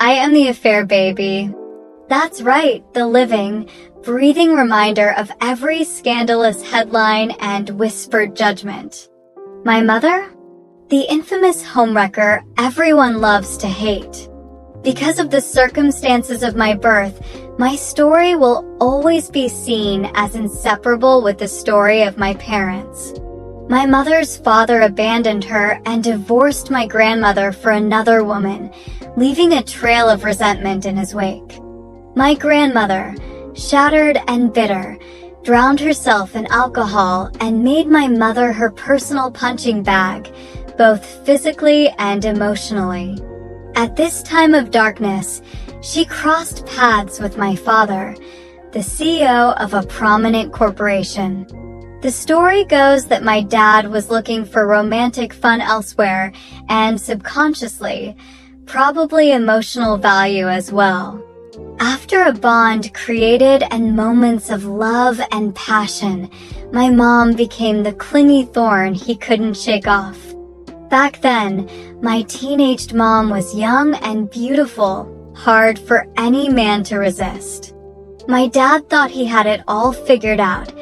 I am the affair baby. That's right, the living, breathing reminder of every scandalous headline and whispered judgment. My mother? The infamous homewrecker everyone loves to hate. Because of the circumstances of my birth, my story will always be seen as inseparable with the story of my parents. My mother's father abandoned her and divorced my grandmother for another woman, leaving a trail of resentment in his wake. My grandmother, shattered and bitter, drowned herself in alcohol and made my mother her personal punching bag, both physically and emotionally. At this time of darkness, she crossed paths with my father, the CEO of a prominent corporation. The story goes that my dad was looking for romantic fun elsewhere and subconsciously, probably emotional value as well. After a bond created and moments of love and passion, my mom became the clingy thorn he couldn't shake off. Back then, my teenaged mom was young and beautiful, hard for any man to resist. My dad thought he had it all figured out.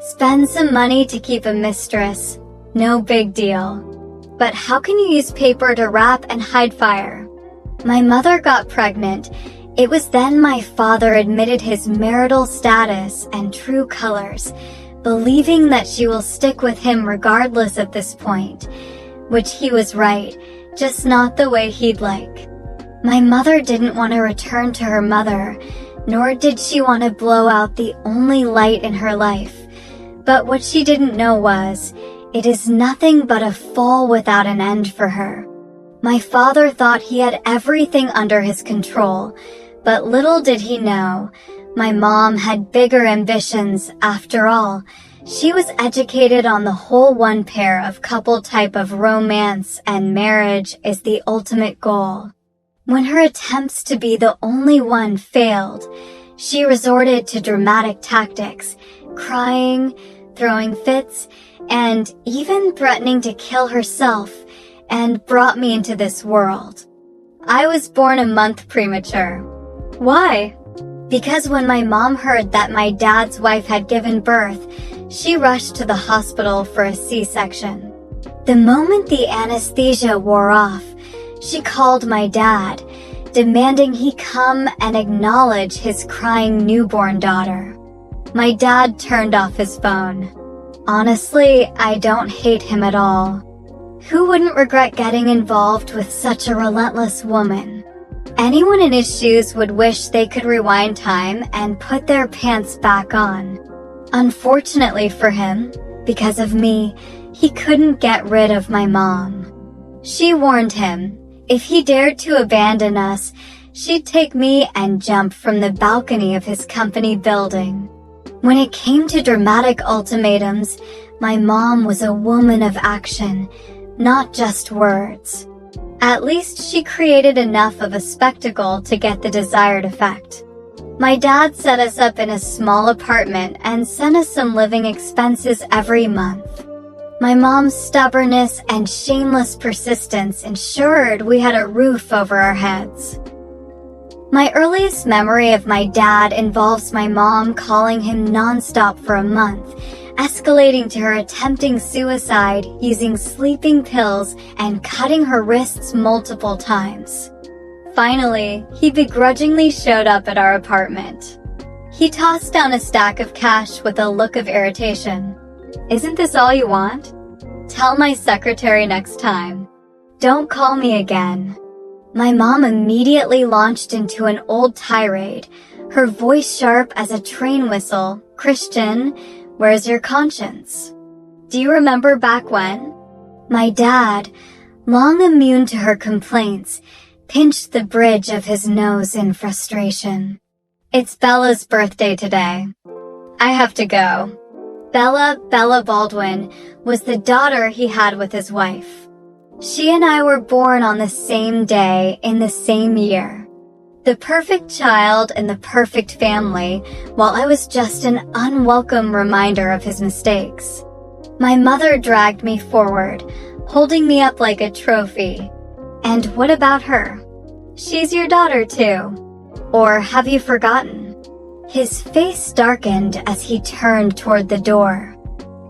Spend some money to keep a mistress, no big deal. But how can you use paper to wrap and hide fire? My mother got pregnant. It was then my father admitted his marital status and true colors, believing that she will stick with him regardless at this point, which he was right, just not the way he'd like. My mother didn't want to return to her mother, nor did she want to blow out the only light in her life. But what she didn't know was, it is nothing but a fall without an end for her. My father thought he had everything under his control, but little did he know, my mom had bigger ambitions. After all, she was educated on the whole one pair of couple type of romance, and marriage is the ultimate goal. When her attempts to be the only one failed, she resorted to dramatic tactics, crying, throwing fits, and even threatening to kill herself, and brought me into this world. I was born a month premature. Why? Because when my mom heard that my dad's wife had given birth, she rushed to the hospital for a C-section. The moment the anesthesia wore off, she called my dad, demanding he come and acknowledge his crying newborn daughter. My dad turned off his phone. Honestly, I don't hate him at all. Who wouldn't regret getting involved with such a relentless woman? Anyone in his shoes would wish they could rewind time and put their pants back on. Unfortunately for him, because of me, he couldn't get rid of my mom. She warned him, if he dared to abandon us, she'd take me and jump from the balcony of his company building. When it came to dramatic ultimatums, my mom was a woman of action, not just words. At least she created enough of a spectacle to get the desired effect. My dad set us up in a small apartment and sent us some living expenses every month. My mom's stubbornness and shameless persistence ensured we had a roof over our heads. My earliest memory of my dad involves my mom calling him nonstop for a month, escalating to her attempting suicide using sleeping pills and cutting her wrists multiple times. Finally, he begrudgingly showed up at our apartment. He tossed down a stack of cash with a look of irritation. Isn't this all you want? Tell my secretary next time. Don't call me again. My mom immediately launched into an old tirade, her voice sharp as a train whistle. Christian, where's your conscience? Do you remember back when? My dad, long immune to her complaints, pinched the bridge of his nose in frustration. It's Bella's birthday today. I have to go. Bella Baldwin, was the daughter he had with his wife. She and I were born on the same day in the same year. The perfect child in the perfect family, while I was just an unwelcome reminder of his mistakes. My mother dragged me forward, holding me up like a trophy. And what about her? She's your daughter too. Or have you forgotten? His face darkened as he turned toward the door.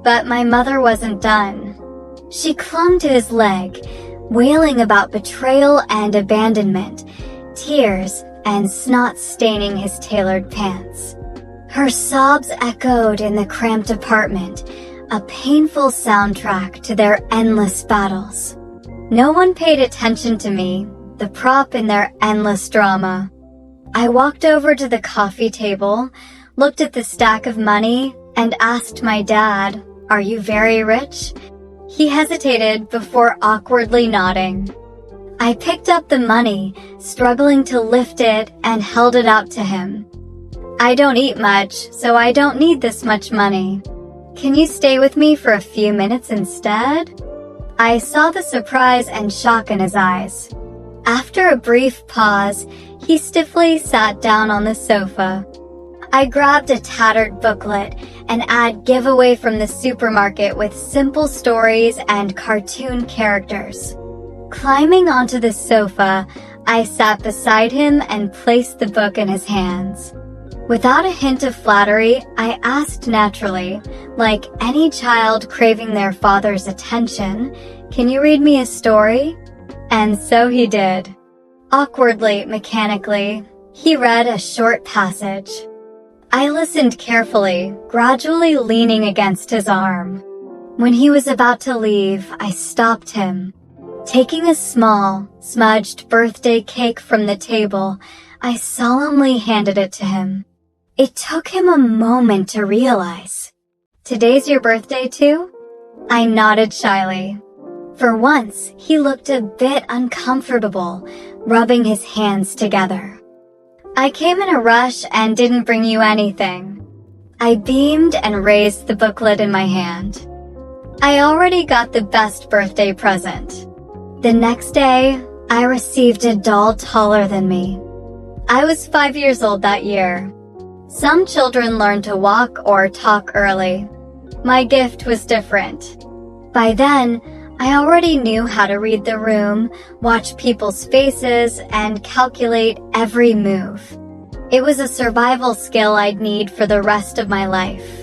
But my mother wasn't done. She clung to his leg, wailing about betrayal and abandonment, tears and snot staining his tailored pants. Her sobs echoed in the cramped apartment, a painful soundtrack to their endless battles. No one paid attention to me, the prop in their endless drama. I walked over to the coffee table, looked at the stack of money, and asked my dad, "Are you very rich?" He hesitated before awkwardly nodding. I picked up the money, struggling to lift it, and held it out to him. "I don't eat much, so I don't need this much money. Can you stay with me for a few minutes instead?" I saw the surprise and shock in his eyes. After a brief pause, he stiffly sat down on the sofa. I grabbed a tattered booklet, an ad giveaway from the supermarket with simple stories and cartoon characters. Climbing onto the sofa, I sat beside him and placed the book in his hands. Without a hint of flattery, I asked naturally, like any child craving their father's attention, "Can you read me a story?" And so he did. Awkwardly, mechanically, he read a short passage. I listened carefully, gradually leaning against his arm. When he was about to leave, I stopped him. Taking a small, smudged birthday cake from the table, I solemnly handed it to him. It took him a moment to realize. "Today's your birthday too?" I nodded shyly. For once, he looked a bit uncomfortable, rubbing his hands together. "I came in a rush and didn't bring you anything." I beamed and raised the booklet in my hand. I already got the best birthday present. The next day, I received a doll taller than me. I was 5 years old that year. Some children learn to walk or talk early. My gift was different. By then, I already knew how to read the room, watch people's faces, and calculate every move. It was a survival skill I'd need for the rest of my life.